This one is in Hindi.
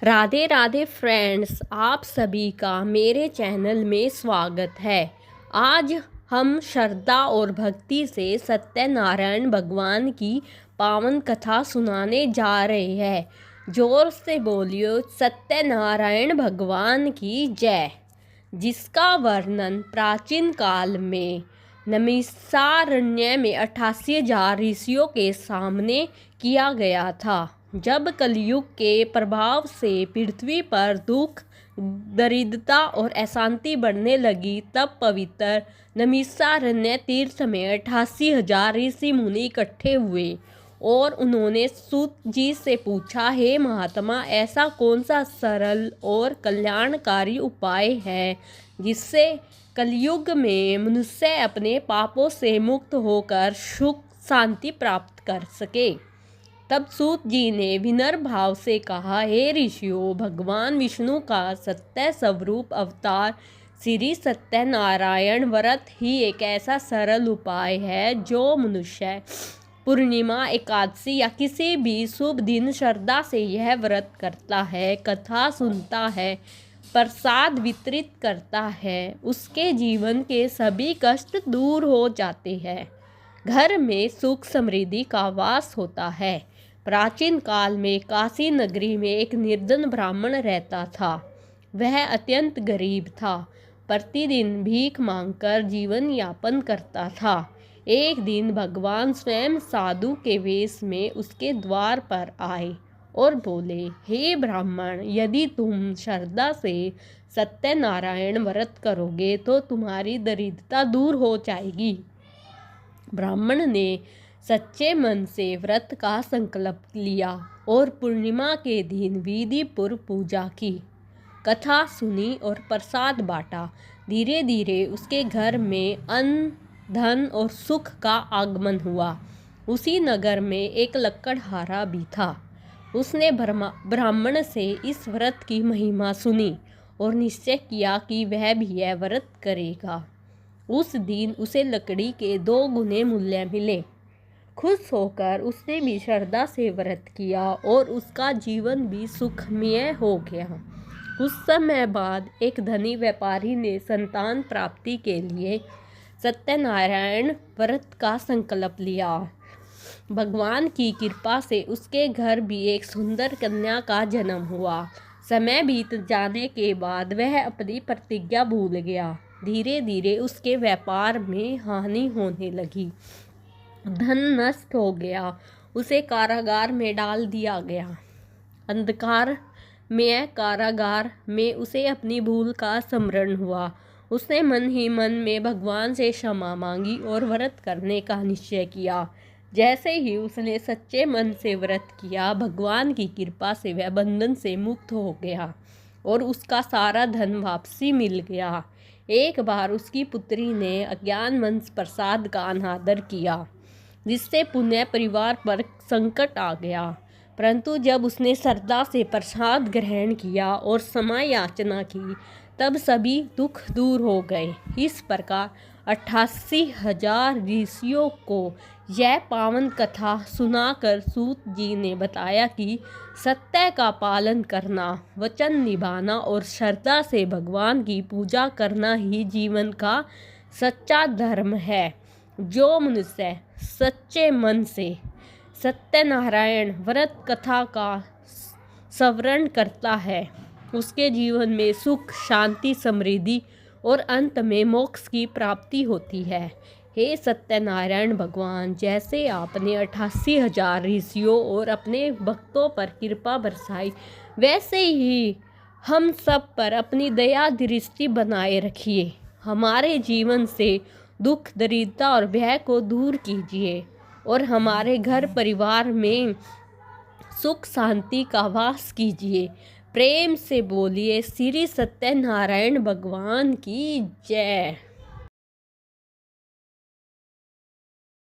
राधे राधे फ्रेंड्स, आप सभी का मेरे चैनल में स्वागत है। आज हम श्रद्धा और भक्ति से सत्यनारायण भगवान की पावन कथा सुनाने जा रहे हैं। जोर से बोलियो सत्यनारायण भगवान की जय। जिसका वर्णन प्राचीन काल में नैमिषारण्य में 88,000 ऋषियों के सामने किया गया था। जब कलयुग के प्रभाव से पृथ्वी पर दुख, दरिद्रता और अशांति बढ़ने लगी, तब पवित्र नैमिषारण्य तीर्थ में 88,000 ऋषि मुनि इकट्ठे हुए और उन्होंने सूत जी से पूछा, हे महात्मा, ऐसा कौन सा सरल और कल्याणकारी उपाय है जिससे कलयुग में मनुष्य अपने पापों से मुक्त होकर सुख शांति प्राप्त कर सके। तब सूत जी ने विनम्र भाव से कहा, हे ऋषियों, भगवान विष्णु का सत्य स्वरूप अवतार श्री सत्यनारायण व्रत ही एक ऐसा सरल उपाय है जो मनुष्य पूर्णिमा, एकादशी या किसी भी शुभ दिन श्रद्धा से यह व्रत करता है, कथा सुनता है, प्रसाद वितरित करता है, उसके जीवन के सभी कष्ट दूर हो जाते हैं। घर में सुख समृद्धि का वास होता है। प्राचीन काल में काशी नगरी में एक निर्धन ब्राह्मण रहता था। वह अत्यंत गरीब था, प्रतिदिन भीख मांगकर जीवन यापन करता था। एक दिन भगवान स्वयं साधु के वेश में उसके द्वार पर आए और बोले, हे ब्राह्मण, यदि तुम श्रद्धा से सत्यनारायण व्रत करोगे तो तुम्हारी दरिद्रता दूर हो जाएगी। ब्राह्मण ने सच्चे मन से व्रत का संकल्प लिया और पूर्णिमा के दिन विधि पूर्व पूजा की, कथा सुनी और प्रसाद बांटा। धीरे धीरे उसके घर में अन्न, धन और सुख का आगमन हुआ। उसी नगर में एक लकड़हारा भी था। उसने ब्राह्मण से इस व्रत की महिमा सुनी और निश्चय किया कि वह भी यह व्रत करेगा। उस दिन उसे लकड़ी के 2 गुने मूल्य मिले। खुश होकर उसने भी श्रद्धा से व्रत किया और उसका जीवन भी सुखमय हो गया। कुछ समय बाद एक धनी व्यापारी ने संतान प्राप्ति के लिए सत्यनारायण व्रत का संकल्प लिया। भगवान की कृपा से उसके घर भी एक सुंदर कन्या का जन्म हुआ। समय बीत जाने के बाद वह अपनी प्रतिज्ञा भूल गया। धीरे धीरे उसके व्यापार में हानि होने लगी, धन नष्ट हो गया, उसे कारागार में डाल दिया गया। अंधकार में कारागार में उसे अपनी भूल का स्मरण हुआ। उसने मन ही मन में भगवान से क्षमा मांगी और व्रत करने का निश्चय किया। जैसे ही उसने सच्चे मन से व्रत किया, भगवान की कृपा से वह बंधन से मुक्त हो गया और उसका सारा धन वापसी मिल गया। एक बार उसकी पुत्री ने अज्ञानवश प्रसाद का अनादर किया, जिससे पुनः परिवार पर संकट आ गया। परंतु जब उसने श्रद्धा से प्रसाद ग्रहण किया और क्षमा याचना की, तब सभी दुख दूर हो गए। इस प्रकार 88,000 ऋषियों को यह पावन कथा सुनाकर सूत जी ने बताया कि सत्य का पालन करना, वचन निभाना और श्रद्धा से भगवान की पूजा करना ही जीवन का सच्चा धर्म है। जो मनुष्य सच्चे मन से सत्यनारायण व्रत कथा का स्मरण करता है, उसके जीवन में सुख, शांति, समृद्धि और अंत में मोक्ष की प्राप्ति होती है। हे सत्यनारायण भगवान, जैसे आपने 88,000 ऋषियों और अपने भक्तों पर कृपा बरसाई, वैसे ही हम सब पर अपनी दया दृष्टि बनाए रखिए। हमारे जीवन से दुख, दरिद्रता और भय को दूर कीजिए और हमारे घर परिवार में सुख शांति का वास कीजिए। प्रेम से बोलिए श्री सत्यनारायण भगवान की जय।